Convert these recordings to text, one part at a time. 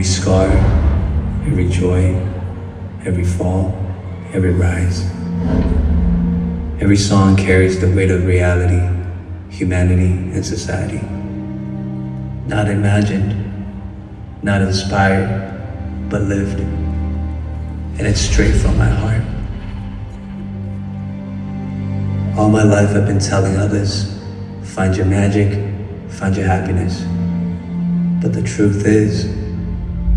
Every scar, every joy, every fall, every rise. Every song carries the weight of reality, humanity, and society. Not imagined, not inspired, but lived. And it's straight from my heart. All my life I've been telling others, find your magic, find your happiness. But the truth is,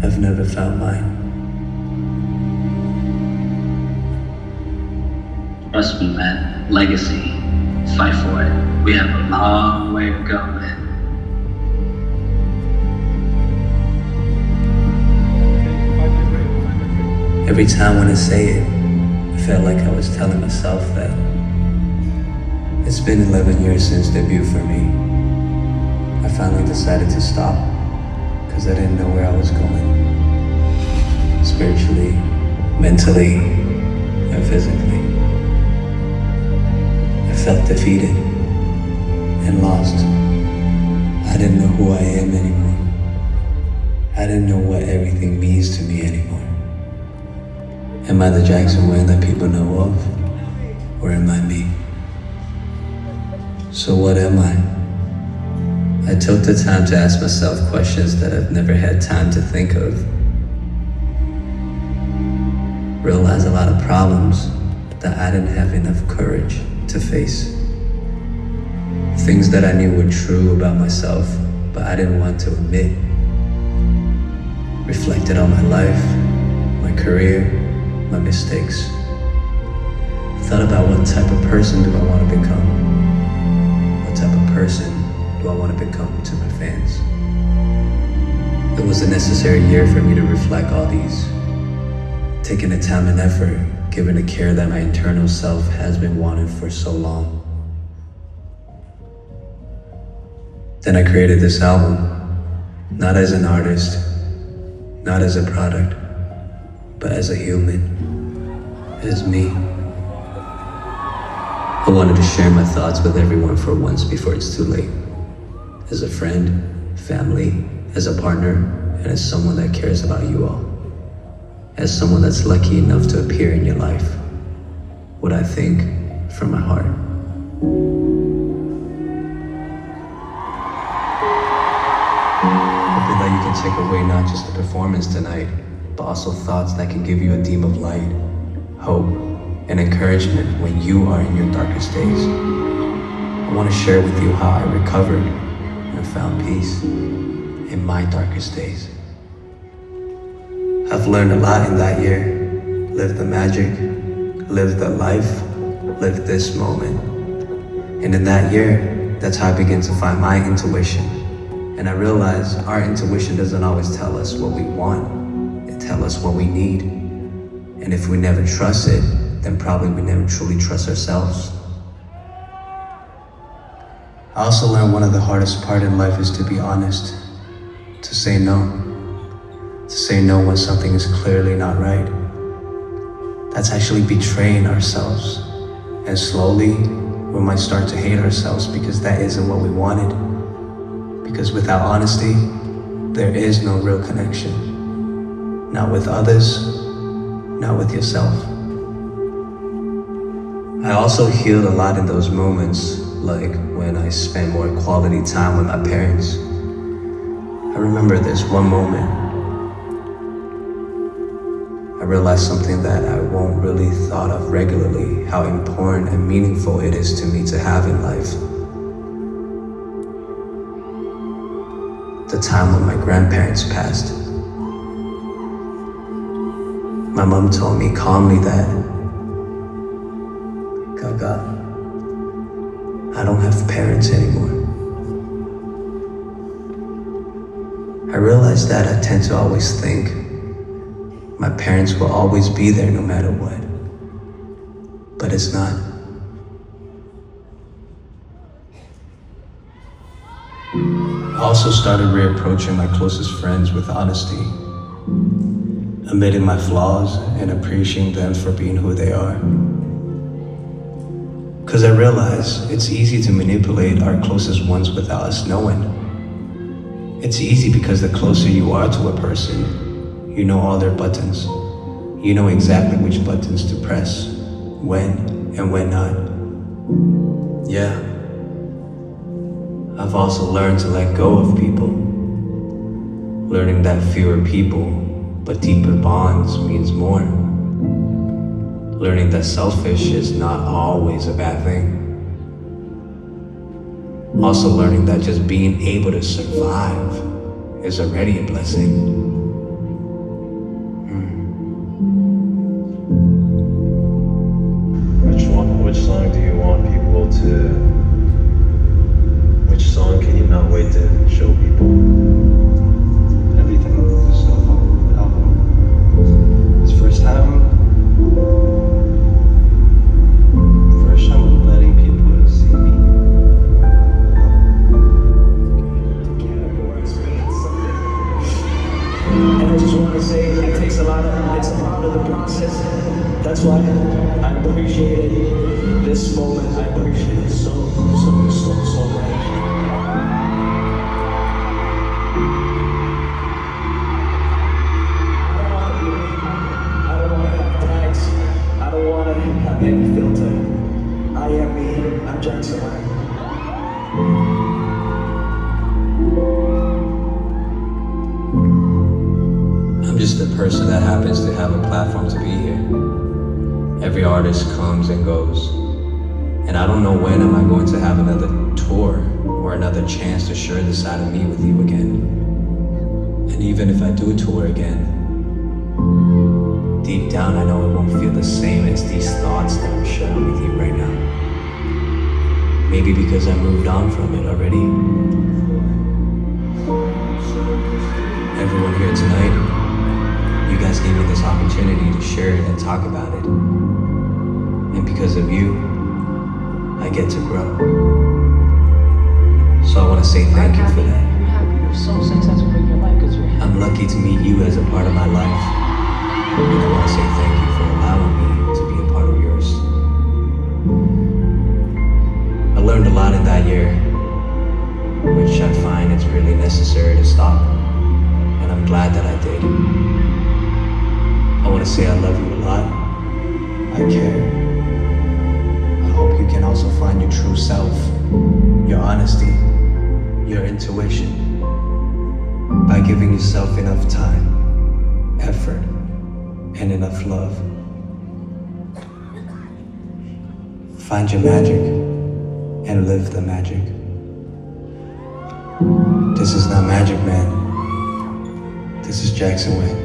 I've never found mine. Trust me, man. Legacy. Fight for it. We have a long way to go, man. Every time when I say it, I felt like I was telling myself that it's been 11 years since debut for me. I finally decided to stop because I didn't know where I was going. Spiritually, mentally, and physically. I felt defeated and lost. I didn't know who I am anymore. I didn't know what everything means to me anymore. Am I the Jackson Wang that people know of? Or am I me? So what am I? I took the time to ask myself questions that I've never had time to think of. Realized a lot of problems that I didn't have enough courage to face. Things that I knew were true about myself, but I didn't want to admit. Reflected on my life, my career, my mistakes. Thought about what type of person do I want to become? What type of person do I want to become to my fans? It was a necessary year for me to reflect all these. Taking the time and effort, given the care that my internal self has been wanting for so long. Then I created this album, not as an artist, not as a product, but as a human, as me. I wanted to share my thoughts with everyone for once before it's too late. As a friend, family, as a partner, and as someone that cares about you all. As someone that's lucky enough to appear in your life. What I think from my heart. Hoping that you can take away not just the performance tonight, but also thoughts that can give you a beam of light, hope, and encouragement when you are in your darkest days. I want to share with you how I recovered and found peace in my darkest days. I've learned a lot in that year. Lived the magic, lived the life, lived this moment. And in that year, that's how I began to find my intuition. And I realized our intuition doesn't always tell us what we want. It tells us what we need. And if we never trust it, then probably we never truly trust ourselves. I also learned one of the hardest parts in life is to be honest, to say no. To say no when something is clearly not right. That's actually betraying ourselves. And slowly, we might start to hate ourselves because that isn't what we wanted. Because without honesty, there is no real connection. Not with others, not with yourself. I also healed a lot in those moments, like when I spent more quality time with my parents. I remember this one moment. I realized something that I won't really thought of regularly, how important and meaningful it is to me to have in life. The time when my grandparents passed. My mom told me calmly that, Gaga, I don't have parents anymore. I realized that I tend to always think my parents will always be there no matter what. But it's not. I also started reapproaching my closest friends with honesty, admitting my flaws and appreciating them for being who they are. Because I realize it's easy to manipulate our closest ones without us knowing. It's easy because the closer you are to a person, you know all their buttons. You know exactly which buttons to press, when and when not. Yeah. I've also learned to let go of people. Learning that fewer people, but deeper bonds means more. Learning that selfish is not always a bad thing. Also learning that just being able to survive is already a blessing. Which song do you want people to? Which song can you not wait to show people? Everything, just the whole album. It's first time letting people see me. And I just want to say it takes a lot of, it's a part of the process. That's why I appreciated this moment. I appreciate it so much. I don't want to have tags. I don't want to have any filter. I am me. I'm Jackson Wang. I'm just a person that happens to have a platform to be here. Every artist comes and goes. And I don't know when am I going to have another tour or another chance to share this side of me with you again. And even if I do tour again, deep down I know it won't feel the same as these thoughts that I'm sharing with you right now. Maybe because I moved on from it already. Everyone here tonight, you guys gave me this opportunity to share it and talk about it. And because of you, I get to grow. So I want to say thank you for that. You're happy, you're so successful in your life because you're happy. I'm lucky to meet you as a part of my life. And I want to say thank you for allowing me to be a part of yours. I learned a lot in that year, which I find it's really necessary to stop. And I'm glad that I did. I want to say I love you a lot. I care. I hope you can also find your true self, your honesty, your intuition, by giving yourself enough time, effort, and enough love. Find your magic and live the magic. This is not Magic Man. This is Jackson Wang.